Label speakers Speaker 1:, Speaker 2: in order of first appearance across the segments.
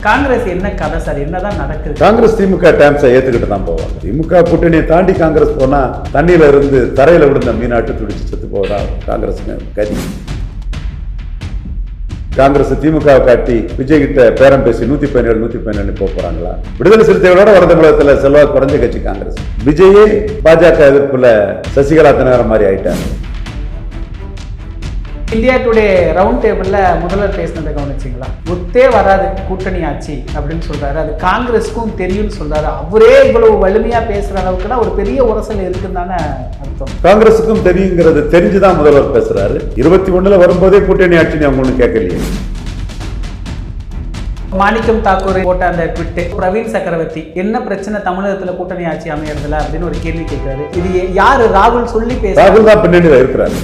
Speaker 1: காங்கிரஸ் என்ன கதை சார், என்னதான் நடக்குது?
Speaker 2: காங்கிரஸ் திமுக டேம்ஸை ஏத்துக்கிட்டு தான் போவாங்க. திமுக கூட்டணியை தாண்டி காங்கிரஸ் போனா தண்ணியில இருந்து தரையில விழுந்த மீனாட்டு துடிச்சு செத்து போவதா காங்கிரஸ் கதி. காங்கிரஸ் திமுக காட்டி விஜய் கிட்ட பேரம் பேசி 117 போறாங்களா? விடுதலை சிறுத்தைகளோட வட தமிழகத்துல செல்வாக்கு குறைஞ்ச கட்சி காங்கிரஸ். விஜயே பாஜக எதிர்ப்புல சசிகலா தினகரன் மாதிரி ஆயிட்டாங்க.
Speaker 1: இந்தியா டுடே ரவுண்ட் டேபிள்ல முதல்வர் பேசினதை கவனிச்சிங்களா? ஒத்தே வராது கூட்டணி ஆட்சி அப்படின்னு சொல்றாரு. அது காங்கிரஸுக்கும் தெரியும்னு சொல்றாரு. அவரே இவ்வளவு வலிமையா பேசுற அளவுக்குன்னா ஒரு பெரிய உரசல் இருக்குன்னு தானே அர்த்தம்.
Speaker 2: காங்கிரஸுக்கும் தெரியுங்கிறது தெரிஞ்சுதான் முதல்வர் பேசுறாரு. 21 வரும்போதே கூட்டணி ஆட்சி அவங்க ஒண்ணு கேட்கலையே.
Speaker 1: மாணிக்கம் தாக்கூர் போட்ட அந்த ட்விட், பிரவீன் சக்கரவர்த்தி என்ன பிரச்சனை தமிழகத்துல கூட்டணி ஆட்சி அமையறதுல அப்படின்னு ஒரு கேள்வி கேட்கிறாரு. இது யாரு? ராகுல் சொல்லி பேச.
Speaker 2: ராகுல் தான் பின்னணியில இருக்கிறாரு.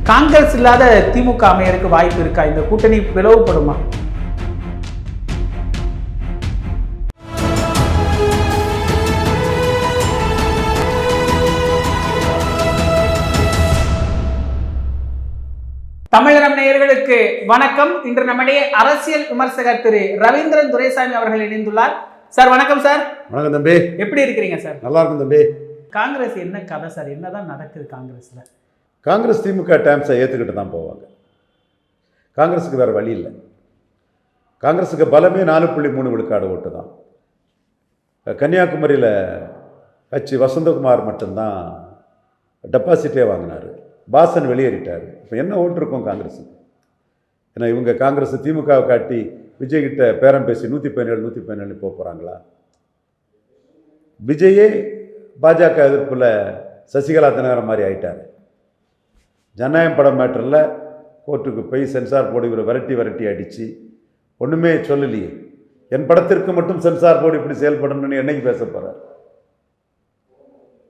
Speaker 1: காங்கிரஸ் இல்லாத திமுக அமையருக்கு வாய்ப்பு இருக்கா? இந்த கூட்டணி பிளவுபடுமா? தமிழகம் நேயர்களுக்கு வணக்கம். இன்று நம்முடைய அரசியல் விமர்சகர் திரு ரவீந்திரன் துரைசாமி அவர்கள் இணைந்துள்ளார். சார் வணக்கம். சார்
Speaker 2: வணக்கம் தம்பி.
Speaker 1: எப்படி இருக்கிறீங்க சார்?
Speaker 2: நல்லா இருக்கும் தம்பி.
Speaker 1: காங்கிரஸ் என்ன கதை சார், என்னதான் நடக்குது காங்கிரஸ்ல?
Speaker 2: காங்கிரஸ் திமுக டேம்ஸை ஏற்றுக்கிட்டு தான் போவாங்க. காங்கிரஸுக்கு வேறு வழி இல்லை. காங்கிரஸுக்கு பலமே 4.3 விழுக்காடு ஓட்டு தான். கன்னியாகுமரியில் கட்சி வசந்தகுமார் மட்டும்தான் டெபாசிட்டே வாங்கினார். பாசன் வெளியேறிட்டார். இப்போ என்ன ஓட்டு இருக்கும் காங்கிரஸுக்கு? ஏன்னா இவங்க காங்கிரஸ் திமுகவை காட்டி விஜய் கிட்ட பேரம் பேசி 117 போகிறாங்களா? விஜயே பாஜக எதிர்ப்பில் சசிகலா தினகரன் மாதிரி ஆயிட்டார். ஜனநாயகம் படம் மேட்டரில் கோர்ட்டுக்கு போய் சென்சார் போர்டு இவரை விரட்டி அடித்து ஒன்றுமே சொல்லலையே. என் படத்திற்கு மட்டும் சென்சார் போர்டு இப்படி செயல்படணும்னு என்னைக்கு பேச போகிறார்?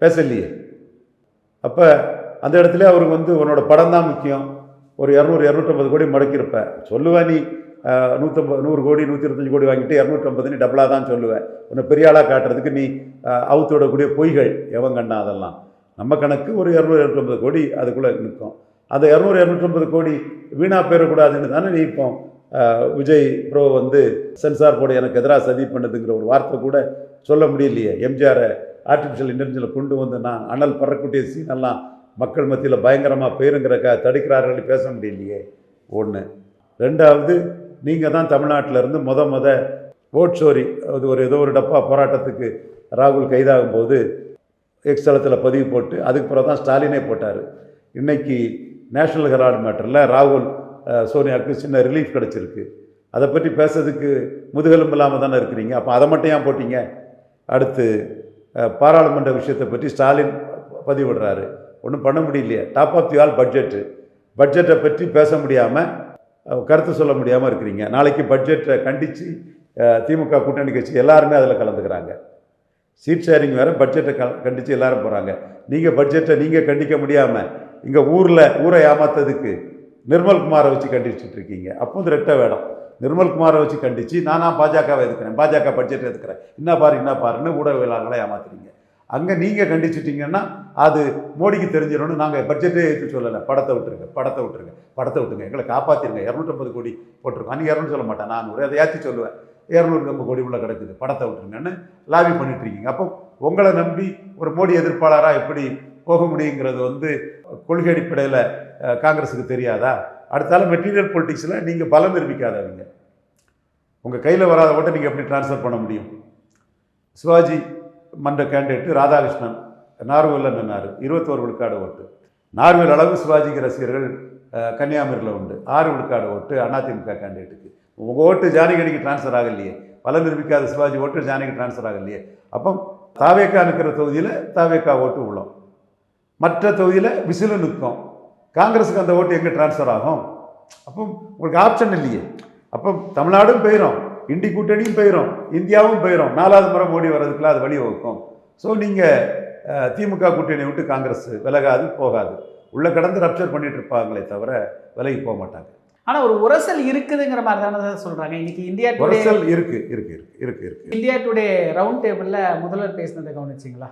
Speaker 2: பேசலையே. அப்போ அந்த இடத்துல அவருக்கு உன்னோட படம் தான் முக்கியம். ஒரு 200-250 கோடி முடக்கியிருப்பேன் சொல்லுவேன். நீ 100 கோடி 125 கோடி வாங்கிட்டு 250 நீ டபுளாக தான் சொல்லுவேன். உன்னை பெரிய ஆளாக காட்டுறதுக்கு நீ அவுத்து விடக்கூடிய பொய்கள் எவன் கண்ணா? அதெல்லாம் நம்ம கணக்கு ஒரு 200-250 கோடி அதுக்குள்ளே நிற்கும். அந்த 200-250 கோடி வீணாக போயிடக்கூடாதுன்னு தானே நீ இப்போ விஜய் ப்ரோ சென்சார் போர்டு எனக்கு எதிராக சதி பண்ணுதுங்கிற ஒரு வார்த்தை கூட சொல்ல முடியலையே. எம்ஜிஆரை ஆர்டிஃபிஷியல் இன்டெலிஜென்ஸில் கொண்டு நான் அனல் பறக்கக்கூடிய சீனெல்லாம் மக்கள் மத்தியில் பயங்கரமாக போயிருங்கிறக்கா தடுக்கிறார்கள் பேச முடியலையே. ஒன்று. ரெண்டாவது, நீங்கள் தான் தமிழ்நாட்டிலேருந்து முத ஓட் சோரி அது ஏதோ ஒரு டப்பா போராட்டத்துக்கு ராகுல் கைதாகும்போது எக்ஸ்தலத்தில் பதிவு போட்டு அதுக்கு பிறகு தான் ஸ்டாலினே போட்டார். இன்றைக்கி நேஷனல் ஹெரால்டு மேட்டரில் ராகுல் சோனியாவுக்கு சின்ன ரிலீஃப் கிடச்சிருக்கு. அதை பற்றி பேசுறதுக்கு முதுகெலும்பு இல்லாமல் தானே இருக்கிறீங்க. அப்போ அதை மட்டும் ஏன் போட்டிங்க? அடுத்து பாராளுமன்ற விஷயத்தை பற்றி ஸ்டாலின் பதிவிடுறாரு. ஒன்றும் பண்ண முடியலையே. டாப் ஆஃப் தி ஆல் பட்ஜெட்டை பற்றி பேச முடியாமல் கருத்து சொல்ல முடியாமல் இருக்கிறீங்க. நாளைக்கு பட்ஜெட்டை கண்டித்து திமுக கூட்டணி கட்சி எல்லாருமே அதில் கலந்துக்கிறாங்க. சீட் ஷேரிங் வேறு, பட்ஜெட்டை கண்டித்து எல்லாரும் போகிறாங்க. நீங்கள் பட்ஜெட்டை நீங்கள் கண்டிக்க முடியாமல் இங்கே ஊரை ஏமாத்ததுக்கு நிர்மல்குமாரை வச்சு கண்டிச்சுட்டு இருக்கீங்க. அப்போ ரெட்டை வேடம். நிர்மல்குமாரை வச்சு கண்டித்து நானாக பாஜகவை எதுக்குறேன், பாஜக பட்ஜெட்டை எதுக்குறேன், என்ன பாருன்னு ஊடகவியலாளர்களை ஏமாத்துறீங்க. அங்கே நீங்கள் கண்டிச்சிட்டிங்கன்னா அது மோடிக்கு தெரிஞ்சிடணும். நாங்கள் பட்ஜெட்டே எடுத்து சொல்லலை. படத்தை விட்டுருங்க, எங்களை காப்பாற்றிருங்க. 250 கோடி போட்டிருக்கோம். அன்றைக்கி 200 சொல்ல மாட்டேன், 400 அதை ஏற்றி சொல்லுவேன். 250 கோடி உள்ள கிடக்குது, படத்தை விட்டுருங்கன்னு லாபி பண்ணிட்டுருக்கீங்க. அப்போ உங்களை நம்பி ஒரு மோடி எதிர்ப்பாளராக எப்படி போக முடியுங்கிறது கொள்கை அடிப்படையில் காங்கிரஸுக்கு தெரியாதா? அடுத்தால மெட்டீரியல் பொலிட்டிக்ஸில் நீங்கள் பலம் நிரூபிக்காதவங்க. உங்கள் கையில் வராத ஓட்டை நீங்கள் எப்படி டிரான்ஸ்ஃபர் பண்ண முடியும்? சிவாஜி மன்ற கேண்டிடேட்டு ராதாகிருஷ்ணன் நார்வேலில் நின்னார். 21 விழுக்காடு ஓட்டு. நார்வேல் அளவு சிவாஜிக்கு ரசிகர்கள் கன்னியாகுமரியில் உண்டு. 6 விழுக்காடு ஓட்டு அதிமுக கேண்டிடேட்டுக்கு. உங்கள் ஓட்டு ஜானகிக்கு டிரான்ஸ்ஃபர் ஆகலையே. பல நிரூபிக்காத சிவாஜி ஓட்டு ஜானகி டிரான்ஸ்ஃபர் ஆகலையே. அப்போ தாவேக்கா நிற்கிற தொகுதியில் தாவேக்கா ஓட்டு விழும், மற்ற தொகுதியில் விசிலு நிற்கும். காங்கிரஸுக்கு அந்த ஓட்டு எங்கே டிரான்ஸ்ஃபர் ஆகும்? அப்போ உங்களுக்கு ஆப்ஷன் இல்லையே. அப்போ தமிழ்நாடும் போயிடும், இண்டி கூட்டணியும் போயிடும், இந்தியாவும் போயிடும். 4வது முறை மோடி வர்றதுக்குள்ள அது வழி வகுக்கும். ஸோ நீங்கள் திமுக கூட்டணியை விட்டு காங்கிரஸ் விலகாது, போகாது. உள்ளே கடந்து ரப்சர் பண்ணிட்டு இருப்பாங்களே தவிர விலகி போக மாட்டாங்க.
Speaker 1: ஆனால் ஒரு உரசல் இருக்குதுங்கிற மாதிரி தானே சொல்கிறாங்க. இன்னைக்கு இந்தியா டுடே
Speaker 2: உரசல் இருக்கு.
Speaker 1: இந்தியா டுடே ரவுண்ட் டேபிளில் முதல்வர் பேசினதை கவனிச்சிங்களா?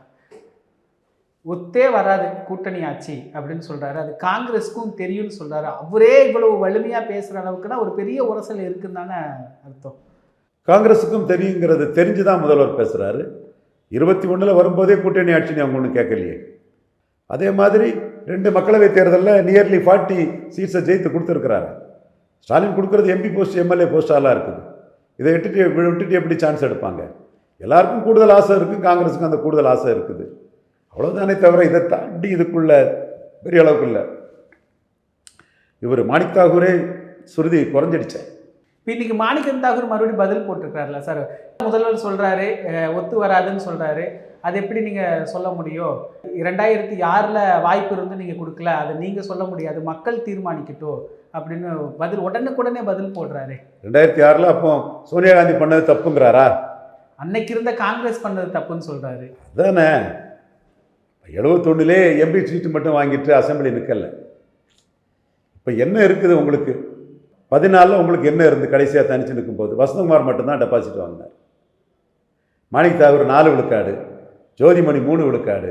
Speaker 1: ஒத்தே வராது கூட்டணி ஆட்சி அப்படின்னு சொல்றாரு. அது காங்கிரஸுக்கும் தெரியும்னு சொல்றாரு. அவரே இவ்வளவு வலிமையா பேசுற அளவுக்குன்னா ஒரு பெரிய உரசல் இருக்குன்னு தானே அர்த்தம்.
Speaker 2: காங்கிரஸுக்கும் தெரியுங்கிறது தெரிஞ்சு தான் முதல்வர் பேசுகிறாரு. 21 வரும்போதே கூட்டணி ஆட்சின்னு அவங்க ஒன்றும் கேட்கலையே. அதே மாதிரி 2 மக்களவை தேர்தலில் நியர்லி 40 சீட்ஸை ஜெயித்து கொடுத்துருக்கிறாரு. ஸ்டாலின் கொடுக்குறது எம்பி போஸ்ட் எம்எல்ஏ போஸ்டாலாம் இருக்குது. இதை விட்டுட்டு எப்படி சான்ஸ் எடுப்பாங்க? எல்லாருக்கும் கூடுதல் ஆசை இருக்குது, காங்கிரஸுக்கும் அந்த கூடுதல் ஆசை இருக்குது. அவ்வளோதானே தவிர இதை தாண்டி இதுக்குள்ள பெரிய அளவுக்கு இல்லை. இவர் மாணிக் தாகூரே சுருதி குறைஞ்சிடுச்சேன்.
Speaker 1: இப்போ இன்னைக்கு மாணிக்கம் தாகூர் மறுபடியும் பதில் போட்டிருக்காருல்ல சார். முதல்வர் சொல்றாரு ஒத்து வராதுன்னு சொல்றாரு. அது எப்படி நீங்க சொல்ல முடியும்? 2006 வாய்ப்பு இருந்து நீங்க கொடுக்கல, அதை நீங்க சொல்ல முடியாது, மக்கள் தீர்மானிக்கட்டும் அப்படின்னு பதில் உடனுக்குடனே பதில் போடுறாரு.
Speaker 2: 2006 அப்போ சோனியா காந்தி பண்ணது தப்புங்கிறாரா?
Speaker 1: அன்னைக்கு இருந்த காங்கிரஸ் பண்ணது தப்புன்னு சொல்றாரு.
Speaker 2: அதானே 71 எம்பி சீட்டு மட்டும் வாங்கிட்டு அசம்பிளி நிற்கல. இப்போ என்ன இருக்குது உங்களுக்கு? 14 உங்களுக்கு என்ன இருந்து கடைசியாக தனிச்சு நிற்கும்போது வசந்தகுமார் மட்டும்தான் டெபாசிட் வாங்கினார். மாணிக் தாகூர் 4 விழுக்காடு, ஜோதிமணி 3 விழுக்காடு,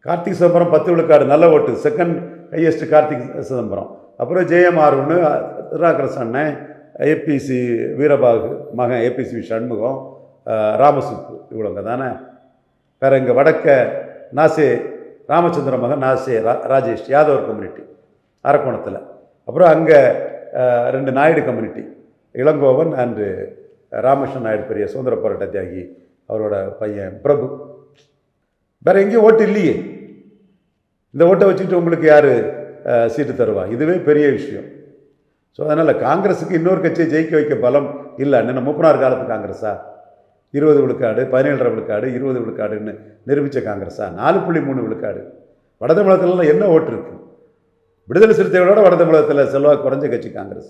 Speaker 2: கார்த்திக் சிதம்பரம் 10 விழுக்காடு, நல்ல ஓட்டு, செகண்ட் ஹையஸ்ட் கார்த்திக் சிதம்பரம். அப்புறம் ஜேஎம்ஆர் ஒன்று, திருநாக்கரசு அண்ணன், ஏபிசி வீரபாகு மகன் ஏபிசி சண்முகம், ராமசுப்பு, இவ்வளோங்க தானே. வேறு இங்கே வடக்க நாசே ராமச்சந்திர மகன் நாசே ராஜேஷ் யாதவர் கம்யூனிட்டி அரக்கோணத்தில். அப்புறம் அங்கே 2 நாயுடு கம்யூனிட்டி, இளங்கோவன் அண்டு ராமகிருஷ்ணன் நாயுடு, பெரிய சுதந்திர போராட்ட தியாகி, அவரோட பையன் பிரபு. வேறு எங்கேயும் ஓட்டு இல்லையே. இந்த ஓட்டை வச்சுக்கிட்டு உங்களுக்கு யார் சீட்டு தருவா? இதுவே பெரிய விஷயம். ஸோ அதனால் காங்கிரஸுக்கு இன்னொரு கட்சியை ஜெயிக்க வைக்க பலம் இல்லை. என்ன 30 காலத்து காங்கிரஸா? 20 விழுக்காடு, 17 விழுக்காடு, 20 விழுக்காடுன்னு நிரூபித்த காங்கிரஸா? 4.3 விழுக்காடு. வட தமிழகத்துலலாம் என்ன ஓட்டு இருக்குது? விடுதலை சிறுத்தைகளோட வட தமிழகத்தில் செல்வாக்கு குறைஞ்ச கட்சி காங்கிரஸ்.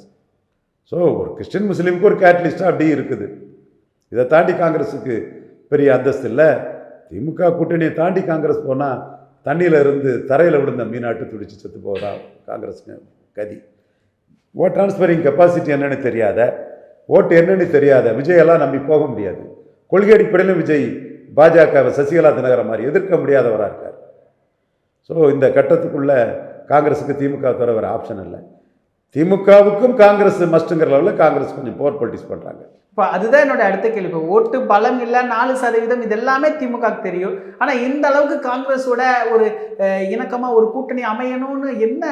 Speaker 2: ஸோ ஒரு கிறிஸ்டின் முஸ்லீமுக்கு ஒரு கேட்டலிஸ்டாக அப்படி இருக்குது. இதை தாண்டி காங்கிரஸுக்கு பெரிய அந்தஸ்து இல்லை. திமுக கூட்டணியை தாண்டி காங்கிரஸ் போனால் தண்ணியில் இருந்து தரையில் விழுந்த மீனாட்டு துடிச்சு செத்து போகிறா காங்கிரஸுக்கு கதி. ஓட் டிரான்ஸ்ஃபரிங் கெப்பாசிட்டி என்னென்னு தெரியாத, ஓட்டு என்னென்னு தெரியாத விஜயெல்லாம் நம்பி போக முடியாது. கொள்கை அடிப்படையிலும் விஜய் பாஜகவை சசிகலா தினகரன் மாதிரி எதிர்க்க முடியாதவராக இருக்கார். ஸோ இந்த கட்டத்துக்குள்ளே காங்கிரஸுக்கு திமுக தவிர வேறு ஆப்ஷன் இல்லை. திமுகவுக்கும் காங்கிரஸ் மஸ்ட்டுங்கிற லெவலில் காங்கிரஸ் கொஞ்சம் போர் பொலிட்டிக்ஸ் பண்ணுறாங்க.
Speaker 1: இப்போ அதுதான் என்னோட அடுத்த கேள்வி. இப்போ ஓட்டு பலம் இல்லை, 4% இது எல்லாமே திமுகவுக்கு தெரியும். ஆனால் இந்த அளவுக்கு காங்கிரஸோட ஒரு இணக்கமாக ஒரு கூட்டணி அமையணும்னு என்ன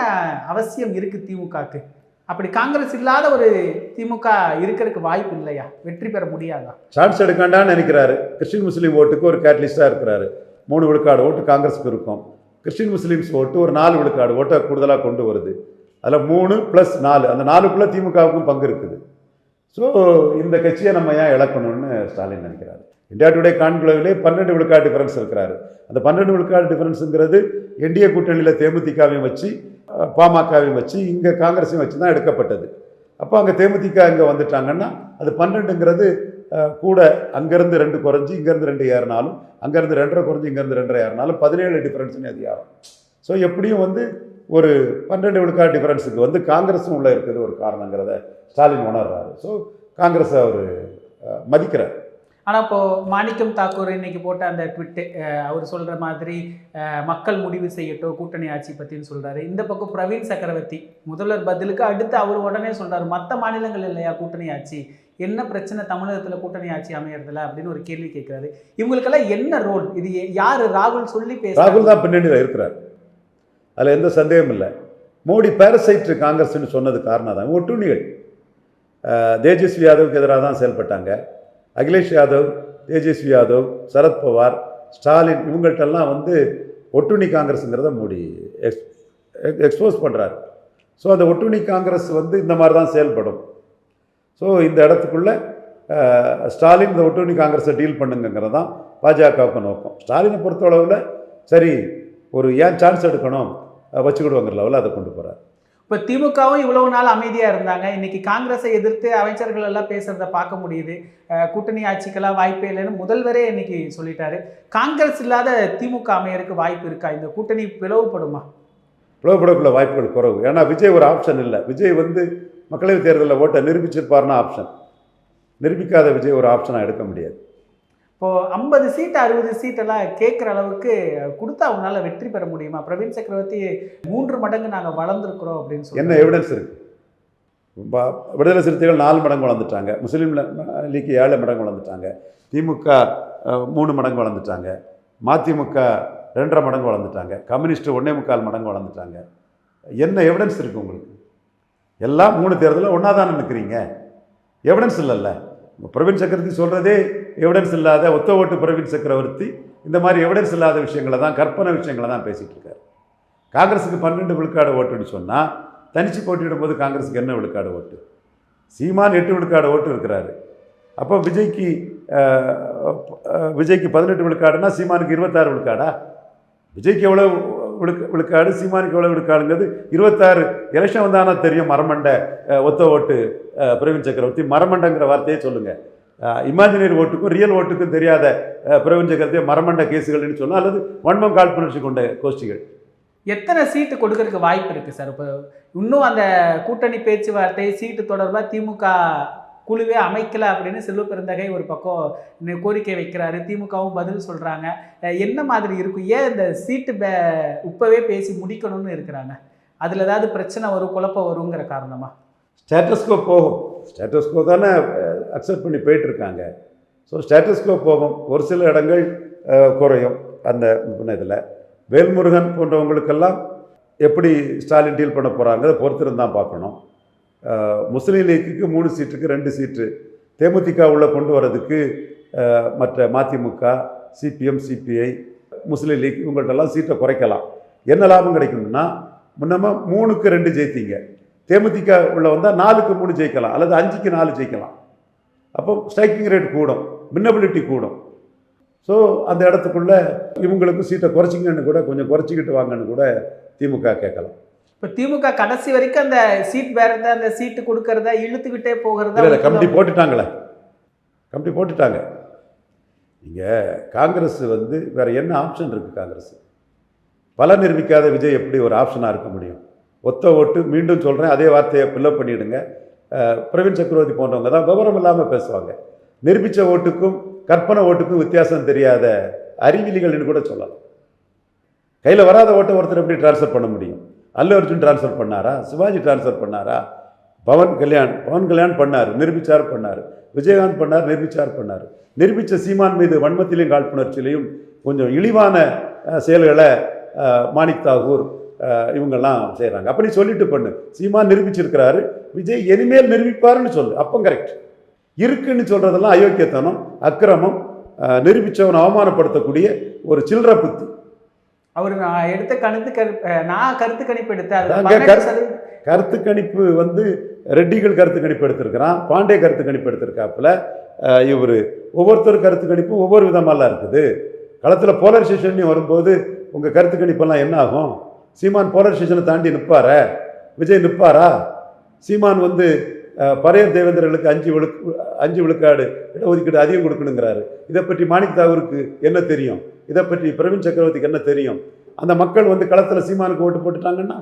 Speaker 1: அவசியம் இருக்குது திமுகவுக்கு? அப்படி காங்கிரஸ் இல்லாத ஒரு திமுக இருக்கிறதுக்கு வாய்ப்பு இல்லையா? வெற்றி பெற முடியாதா?
Speaker 2: சான்ஸ் எடுக்காண்டான்னு நினைக்கிறாரு. கிறிஸ்டின் முஸ்லீம் ஓட்டுக்கு ஒரு கேட்டலிஸ்டாக இருக்கிறாரு. 3 விழுக்காடு ஓட்டு காங்கிரஸுக்கு இருக்கும். கிறிஸ்டின் முஸ்லீம்ஸ் ஓட்டு ஒரு 4 விழுக்காடு ஓட்டை கூடுதலாக கொண்டு வருது. அதில் 3 + 4, அந்த 4க்குள்ளே திமுகவுக்கும் பங்கு இருக்குது. ஸோ இந்த கட்சியை நம்ம ஏன் இழக்கணும்னு ஸ்டாலின் நினைக்கிறாரு. இந்தியா டுடே கான்க்ளேவிலே 12 விழுக்காடு டிஃபரன்ஸ் இருக்கிறாரு. அந்த 12 விழுக்காடு டிஃபரன்ஸுங்கிறது என்டிஏ கூட்டணியில் தேமுதிகவையும் வச்சு பாமகவையும் வச்சு இங்கே காங்கிரஸையும் வச்சு தான் எடுக்கப்பட்டது. அப்போ அங்கே தேமுதிக இங்கே வந்துட்டாங்கன்னா அது 12ங்கிறது கூட அங்கேருந்து 2 குறைஞ்சி இங்கேருந்து 2 ஏறினாலும், அங்கேருந்து 2.5 குறைஞ்சி இங்கேருந்து 2.5 ஏறினாலும் 17 டிஃபரன்ஸ்னு அது யாரும். ஸோ எப்படியும் ஒரு 12 விழுக்காடு டிஃபரன்ஸுக்கு காங்கிரஸும் உள்ளே இருக்குது ஒரு காரணங்கிறத ஸ்டாலின் உணர்றாரு. ஸோ காங்கிரஸை அவர் மதிக்கிறார்.
Speaker 1: ஆனால் இப்போது மாணிக்கம் தாக்கூர் இன்னைக்கு போட்ட அந்த ட்விட்டு அவர் சொல்கிற மாதிரி மக்கள் முடிவு செய்யட்டும் கூட்டணி ஆட்சி பற்றின்னு சொல்கிறாரு. இந்த பக்கம் பிரவீன் சக்கரவர்த்தி முதல்வர் பதிலுக்கு அடுத்து அவர் உடனே சொல்கிறார், மற்ற மாநிலங்கள் இல்லையா கூட்டணி ஆட்சி, என்ன பிரச்சனை தமிழகத்தில் கூட்டணி ஆட்சி அமையறதில்ல அப்படின்னு ஒரு கேள்வி கேட்குறாரு. இவங்களுக்கெல்லாம் என்ன ரோல்? இது யார்? ராகுல் சொல்லி
Speaker 2: ராகுல் தான் பின்னணியில் இருக்கிறார், அதில் எந்த சந்தேகம் இல்லை. மோடி பேரசைட் காங்கிரஸ்ன்னு சொன்னது காரணம் தான். ஒட்டுணிகள் தேஜஸ்வி யாதவுக்கு எதிராக தான் செயல்பட்டாங்க. அகிலேஷ் யாதவ், தேஜஸ்வி யாதவ், சரத்பவார், ஸ்டாலின் இவங்கள்ட்டெல்லாம் ஒட்டுணி காங்கிரஸுங்கிறத மோடி எக்ஸ்போஸ் பண்ணுறாரு. ஸோ அந்த ஒட்டுணி காங்கிரஸ் இந்த மாதிரி தான் செயல்படும். ஸோ இந்த இடத்துக்குள்ளே ஸ்டாலின் இந்த ஒட்டுணி காங்கிரஸை டீல் பண்ணுங்கிறது தான் பாஜகவுக்கு நோக்கம். ஸ்டாலினை பொறுத்தளவில் சரி ஒரு ஏன் சான்ஸ் எடுக்கணும் வச்சுக்கிடுவாங்கிற லெவலில் அதை கொண்டு போகிறார்.
Speaker 1: இப்போ திமுகவும் இவ்வளவு நாள் அமைதியாக இருந்தாங்க. இன்னைக்கு காங்கிரஸை எதிர்த்து அமைச்சர்கள் எல்லாம் பேசுகிறத பார்க்க முடியுது. கூட்டணி ஆட்சிக்கெல்லாம் வாய்ப்பே இல்லைன்னு முதல்வரே இன்னைக்கு சொல்லிட்டாரு. காங்கிரஸ் இல்லாத திமுக அமையறதுக்கு வாய்ப்பு இருக்கா? இந்த கூட்டணி பிளவுபடுமா?
Speaker 2: பிளவுபடக்குள்ள வாய்ப்புகள் குறைவு. ஏன்னா விஜய் ஒரு ஆப்ஷன் இல்லை. விஜய் மக்களவைத் தேர்தலில் ஓட்டை நிரூபிச்சிருப்பார்னா ஆப்ஷன். நிரூபிக்காத விஜய் ஒரு ஆப்ஷனாக எடுக்க முடியாது.
Speaker 1: இப்போ 50 சீட் 60 சீட்டெல்லாம் கேட்குற அளவுக்கு கொடுத்தா அவங்களால வெற்றி பெற முடியுமா? பிரவீன் சக்கரவர்த்தி 3 மடங்கு நாங்கள் வளர்ந்துருக்குறோம் அப்படின்னு சொல்லி
Speaker 2: என்ன எவிடன்ஸ் இருக்குது? விடுதலை சிறுத்தைகள் 4 மடங்கு வளர்ந்துட்டாங்க, முஸ்லீம் லீக் 7 மடங்கு வளர்ந்துட்டாங்க, திமுக 3 மடங்கு வளர்ந்துட்டாங்க, மதிமுக 2.5 மடங்கு வளர்ந்துட்டாங்க, கம்யூனிஸ்ட் 1.25 மடங்கு வளர்ந்துட்டாங்க. என்ன எவிடன்ஸ் இருக்குது உங்களுக்கு? எல்லாம் 3 தேர்தலில் ஒன்றா தானே நிற்கிறீங்க. எவிடன்ஸ் இல்லைல்ல. பிரவீன் சக்கரவர்த்தி சொல்கிறதே எவிடன்ஸ் இல்லாத ஒத்த ஓட்டு பிரவீன் சக்கரவர்த்தி இந்த மாதிரி எவிடன்ஸ் இல்லாத விஷயங்களை தான், கற்பனை விஷயங்களை தான் பேசிகிட்டு இருக்காரு. காங்கிரஸுக்கு 12 விழுக்காடு ஓட்டுன்னு சொன்னால் தனிச்சு போட்டியிடும் போது காங்கிரஸுக்கு என்ன விழுக்காடு ஓட்டு? சீமான் 8 விழுக்காடு ஓட்டு இருக்கிறாரு. அப்போ விஜய்க்கு 18 விழுக்காடுனா சீமானுக்கு 26 விழுக்காடா? விஜய்க்கு எவ்வளோ விழுக்காடு, சீமானுக்கு எவ்வளோ விழுக்காடுங்கிறது 26 எலெக்ஷன் வந்தானா தெரியும். மரமண்டை ஒத்த ஓட்டு பிரவீன் சக்கரவர்த்தி, மரமண்டைங்கிற வார்த்தையே சொல்லுங்கள். இமேஜினரி ஓட்டுக்கும் ரியல் ஓட்டுக்கும் தெரியாத பிரவீன் சக்கரவர்த்தியை மரமண்டை கேஸுகள்னு சொன்னால், அல்லது வன்மம் காழ்ப்புணர்ச்சி கொண்ட கோஷ்டிகள்.
Speaker 1: எத்தனை சீட்டு கொடுக்கறதுக்கு வாய்ப்பு இருக்குது சார்? இப்போ இன்னும் அந்த கூட்டணி பேச்சுவார்த்தை சீட்டு தொடர்பாக திமுக குழுவே அமைக்கலை அப்படின்னு செல்வ பெருந்தகை ஒரு பக்கம் கோரிக்கை வைக்கிறாரு, திமுகவும் பதில் சொல்கிறாங்க. என்ன மாதிரி இருக்கும்? ஏன் இந்த சீட்டு இப்போவே பேசி முடிக்கணும்னு இருக்கிறாங்க? அதில் ஏதாவது பிரச்சனை வரும், குழப்பம் வருங்கிற காரணமாக?
Speaker 2: ஸ்டேட்டஸ்கோ போகும். ஸ்டேட்டஸ்கோ தானே அக்செப்ட் பண்ணி போயிட்டுருக்காங்க. ஸோ ஸ்டேட்டஸ்கோ போகும். ஒரு சில இடங்கள் குறையும். அந்த இதில் வேல்முருகன் போன்றவங்களுக்கெல்லாம் எப்படி ஸ்டாலின் டீல் பண்ண போகிறாங்க அதை பொறுத்திருந்தான் பார்க்கணும். முஸ்லீம் லீக்குக்கு 3 சீட்டுக்கு 2 சீட்டு தேமுதிக உள்ள கொண்டு வரதுக்கு மற்ற மதிமுக, சிபிஎம், சிபிஐ, முஸ்லீம் லீக் இவங்கள்ட்டெல்லாம் சீட்டை குறைக்கலாம். என்ன லாபம் கிடைக்கும்னா, முன்னமா 3க்கு 2 ஜெயித்தீங்க, தேமுதிக உள்ள வந்தால் 4க்கு 3 ஜெயிக்கலாம், அல்லது 5க்கு 4 ஜெயிக்கலாம். அப்போ ஸ்ட்ரைக்கிங் ரேட் கூடும், வின்னபிலிட்டி கூடும். ஸோ அந்த இடத்துக்குள்ளே இவங்களுக்கு சீட்டை குறைச்சிங்கன்னு கூட, கொஞ்சம் குறைச்சிக்கிட்டு வாங்கன்னு கூட திமுக கேட்கலாம்.
Speaker 1: இப்போ திமுக கடைசி வரைக்கும் அந்த சீட் வேறத, அந்த சீட்டு கொடுக்கறத இழுத்துக்கிட்டே போகிறதா?
Speaker 2: இல்லை, கமிட்டி போட்டுட்டாங்களே, கமிட்டி போட்டுட்டாங்க. இங்கே காங்கிரஸ் வேறு என்ன ஆப்ஷன் இருக்குது? காங்கிரஸ் பல நிரூபிக்காத விஜய் எப்படி ஒரு ஆப்ஷனாக இருக்க முடியும்? ஒத்த ஓட்டு, மீண்டும் சொல்கிறேன், அதே வார்த்தையை ஃபில்லப் பண்ணிவிடுங்க. பிரவீன் சக்கரவர்த்தி போன்றவங்க தான் விவரம் இல்லாமல் பேசுவாங்க. நிரூபித்த ஓட்டுக்கும் கற்பனை ஓட்டுக்கும் வித்தியாசம் தெரியாத அறிவிலிகள்னு கூட சொல்லலாம். கையில் வராத ஓட்டை ஒருத்தர் எப்படி டிரான்ஸ்ஃபர் பண்ண முடியும்? அல்லு அர்ஜுன் டிரான்ஸ்ஃபர் பண்ணாரா? சிவாஜி டிரான்ஸ்ஃபர் பண்ணாரா? பவன் கல்யாண் பண்ணார், நிரூபிச்சார் பண்ணார். விஜயகாந்த் பண்ணார், நிரூபிச்சார் பண்ணார். நிரூபித்த சீமான் மீது வன்மத்திலையும் காழ்ப்புணர்ச்சியிலையும் கொஞ்சம் இழிவான செயல்களை மாணிக் தாகூர் இவங்கெல்லாம் செய்கிறாங்க. அப்போ நீ சொல்லிட்டு பண்ணு, சீமான் நிரூபிச்சிருக்கிறாரு, விஜய் இனிமேல் நிரூபிப்பாருன்னு சொல்லு, அப்போ கரெக்ட். இருக்குன்னு சொல்கிறதெல்லாம் அயோக்கியத்தனம், அக்கிரமம், நிரூபித்தவனை அவமானப்படுத்தக்கூடிய ஒரு சில்லற புத்தி.
Speaker 1: அவர் நான் எடுத்த கருத்து கணிப்பு எடுத்தேன்.
Speaker 2: கருத்து கணிப்பு ரெட்டிகள் கருத்து கணிப்பு எடுத்திருக்கிறான், பாண்டே கருத்து கணிப்பு எடுத்திருக்காப்புல. இவர் ஒவ்வொருத்தர் கருத்து கணிப்பும் ஒவ்வொரு விதமாலாம் இருக்குது. களத்தில் போலரைசேஷன் வரும்போது உங்கள் கருத்து கணிப்பெல்லாம் என்ன ஆகும்? சீமான் போலரைசேஷனை தாண்டி நிற்பார? விஜய் நிற்பாரா? சீமான் பரையர் தேவேந்திரர்களுக்கு 5 விழுக்காடு இடஒதுக்கீடு அதிகம் கொடுக்கணுங்கிறாரு. இதை பற்றி மாணிக் தாகூருக்கு என்ன தெரியும்? இதை பற்றி பிரவீன் சக்கரவர்த்திக்கு என்ன தெரியும்? அந்த மக்கள் களத்தில் சீமானுக்கு ஓட்டு போட்டுட்டாங்கன்னா,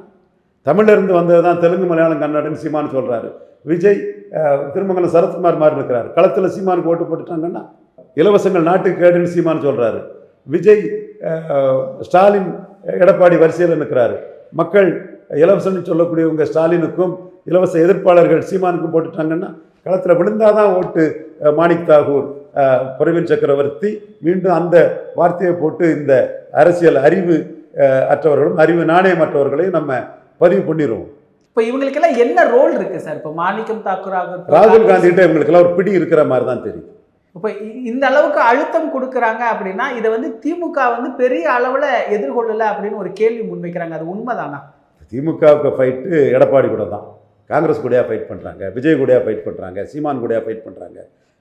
Speaker 2: தமிழிலிருந்து வந்தது தான் தெலுங்கு, மலையாளம், கன்னடன்னு சீமான் சொல்கிறாரு. விஜய் திருமங்கலம் சரத்குமார் மாதிரி இருக்கிறார், களத்தில் சீமானுக்கு ஓட்டு போட்டுட்டாங்கன்னா. இலவசங்கள் நாட்டுக்கு கேடுன்னு சீமான் சொல்கிறாரு. விஜய் ஸ்டாலின் எடப்பாடி வரிசையில் நிற்கிறாரு. மக்கள் இலவசம்னு சொல்லக்கூடியவங்க ஸ்டாலினுக்கும் இலவச எதிர்ப்பாளர்கள் சீமானுக்கும் போட்டுட்டாங்கன்னா, களத்தில் விழுந்தாதான் ஓட்டு மாணிக் தாகூர், பிரவீன் சக்கரவர்த்தி. மீண்டும் அந்த வார்த்தையை போட்டு இந்த அரசியல் அறிவு அற்றவர்களும் அறிவு நாணயமற்றவர்களையும் நம்ம பதிவு பண்ணிடுவோம்.
Speaker 1: இப்போ இவங்களுக்கெல்லாம் என்ன ரோல் இருக்கு சார்? இப்போ மாணிக்கம் தாக்கூர்,
Speaker 2: ராகுல் காந்தி கிட்ட இவங்களுக்கெல்லாம் ஒரு பிடி இருக்கிற மாதிரி தான் தெரியும்.
Speaker 1: இப்போ இந்த அளவுக்கு அழுத்தம் கொடுக்குறாங்க அப்படின்னா, இதை திமுக பெரிய அளவில் எதிர்கொள்ளலை அப்படின்னு ஒரு கேள்வி முன்வைக்கிறாங்க. அது உண்மைதானா?
Speaker 2: திமுகவுக்கு ஃபைட்டு எடப்பாடி கூட தான், காங்கிரஸ் கூடயா ஃபைட் பண்ணுறாங்க, விஜய் கூடயா ஃபைட் பண்ணுறாங்க, சீமான் கூடயா ஃபைட் பண்ணுறாங்க.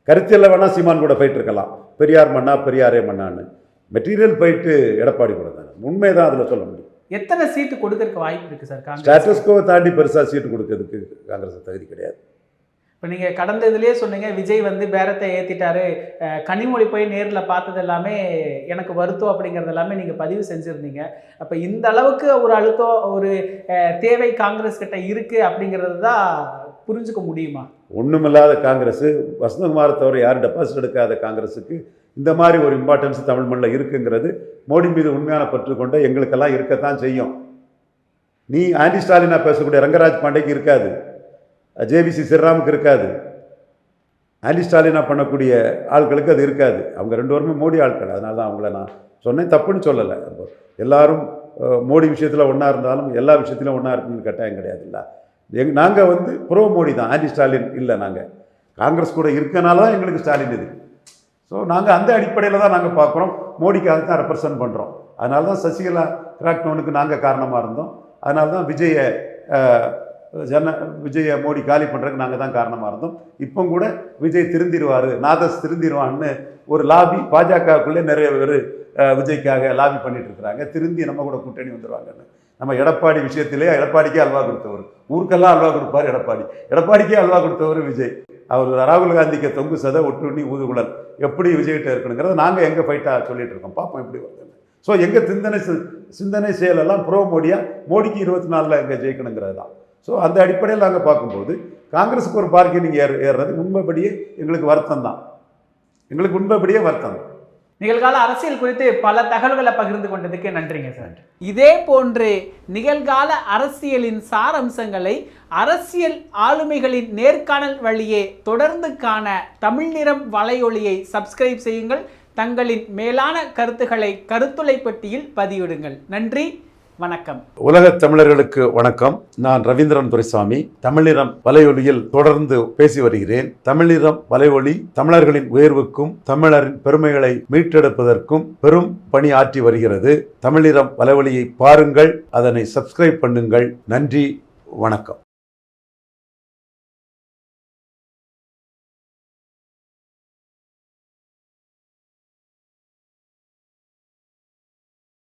Speaker 2: கருத்தியில் வேணால் சீமான் கூட ஃபைட் இருக்கலாம், பெரியார் மண்ணா பெரியாரே மண்ணான்னு. மெட்டீரியல் ஃபைட்டு எடப்பாடி கூட தானே, உண்மை தான் அதில் சொல்ல முடியும்.
Speaker 1: எத்தனை சீட்டு கொடுக்கறதுக்கு வாய்ப்பு இருக்குது சார்?
Speaker 2: ஸ்டேட்டஸ்கோவை தாண்டி பெருசாக சீட்டு கொடுக்கறதுக்கு காங்கிரஸ் தகுதி கிடையாது.
Speaker 1: இப்போ நீங்கள் கடந்த இதுலேயே சொன்னீங்க, விஜய் பேரத்தை ஏற்றிட்டாரு, கனிமொழி போய் நேரில் பார்த்தது எல்லாமே எனக்கு வருத்தம் அப்படிங்கிறது எல்லாமே நீங்கள் பதிவு செஞ்சுருந்தீங்க. அப்போ இந்த அளவுக்கு ஒரு அழுத்தம், ஒரு தேவை காங்கிரஸ் கிட்ட இருக்குது அப்படிங்கிறது தான் புரிஞ்சுக்க முடியுமா?
Speaker 2: ஒன்றுமில்லாத காங்கிரஸ், வசந்தகுமாரை தவிர யாரும் டெபாசிட் எடுக்காத காங்கிரஸுக்கு இந்த மாதிரி ஒரு இம்பார்ட்டன்ஸ் தமிழ் மண்ணில் இருக்குங்கிறது மோடி மீது உண்மையான பற்று கொண்ட எங்களுக்கெல்லாம் இருக்கத்தான் செய்யும். நீ ஆன்டி ஸ்டாலினா பேசக்கூடிய ரங்கராஜ் பாண்டேக்கு இருக்காது, ஜேவிசி ஸ்ரீராமுக்கு இருக்காது, ஆன்டி ஸ்டாலினா பண்ணக்கூடிய ஆட்களுக்கு அது இருக்காது. அவங்க 2 பேருமே மோடி ஆட்கள். அதனால தான் அவங்கள நான் சொன்னேன், தப்புன்னு சொல்லலை. எல்லாரும் மோடி விஷயத்தில் ஒன்றா இருந்தாலும் எல்லா விஷயத்திலும் ஒன்றா இருக்குன்னு கட்டாயம் கிடையாது. இல்லை, நாங்கள் வந்து ப்ரோ மோடி தான், ஆன்டி ஸ்டாலின் இல்லை. நாங்கள் காங்கிரஸ் கூட இருக்கனால தான் எங்களுக்கு ஸ்டாலின் இது. ஸோ நாங்கள் அந்த அடிப்படையில் தான் நாங்கள் பார்க்குறோம். மோடிக்காக தான் ரெப்ரசன்ட் பண்ணுறோம். அதனால தான் சசிகலா கிராக்டவுனுக்கு நாங்கள் காரணமாக இருந்தோம். அதனால தான் விஜயை மோடி காலி பண்ணுறதுக்கு நாங்கள் தான் காரணமாக இருந்தோம். இப்போ கூட விஜய் திருந்திடுவார், நாதஸ் திருந்திடுவான்னு ஒரு லாபி பாஜகவுக்குள்ளே நிறைய பேர் விஜய்க்காக லாபி பண்ணிட்டு இருக்கிறாங்க. திருந்தி நம்ம கூட கூட்டணி வந்துடுவாங்கன்னு. நம்ம எடப்பாடி விஷயத்திலே எடப்பாடிக்கே அல்வா கொடுத்தவர், ஊருக்கெல்லாம் அல்வா கொடுப்பார் எடப்பாடிக்கே அல்வா கொடுத்தவர் விஜய். அவர் ராகுல் காந்திக்கு தொங்கு சதை ஒட்டுண்ணி ஊதுகுழல் எப்படி விஜய்கிட்ட இருக்கணுங்கிறத நாங்கள் எங்கள் ஃபைட்டாக சொல்லிட்டு இருக்கோம். பார்ப்போம் எப்படி வருதுன்னு. ஸோ எங்கள் சிந்தனை செயலெல்லாம் ப்ரோ மோடியா, மோடிக்கு 24 எங்கே ஜெயிக்கணுங்கிறது தான். ஸோ அந்த அடிப்படையில் நாங்கள் பார்க்கும்போது காங்கிரஸுக்கு ஒரு பார்கெனிங் ஏறுறது உண்மைப்படியே எங்களுக்கு வருத்தம் தான்.
Speaker 1: நிகழ்கால அரசியல் குறித்து பல தகவல்களை பகிர்ந்து கொண்டதுக்கு நன்றிங்க சார். இதே போன்று நிகழ்கால அரசியலின் சாரம்சங்களை அரசியல் ஆளுமைகளின் நேர்காணல் வழியே தொடர்ந்து காண தமிழ் நிறம் வலையொலியை சப்ஸ்கிரைப் செய்யுங்கள். தங்களின் மேலான கருத்துக்களை கருத்துளை பெட்டியில் பதிவிடுங்கள். நன்றி, வணக்கம்.
Speaker 2: உலகத் தமிழர்களுக்கு வணக்கம். நான் ரவீந்திரன் துரைசாமி. தமிழ்நிறம் வலையொலியில் தொடர்ந்து பேசி வருகிறேன். தமிழ்நிறம் வலையொலி தமிழர்களின் உயர்வுக்கும் தமிழரின் பெருமைகளை மீட்டெடுப்பதற்கும் பெரும் பணி ஆற்றி வருகிறது. தமிழ்நிறம் வலையொலியை பாருங்கள், அதனை சப்ஸ்கிரைப் பண்ணுங்கள். நன்றி, வணக்கம்.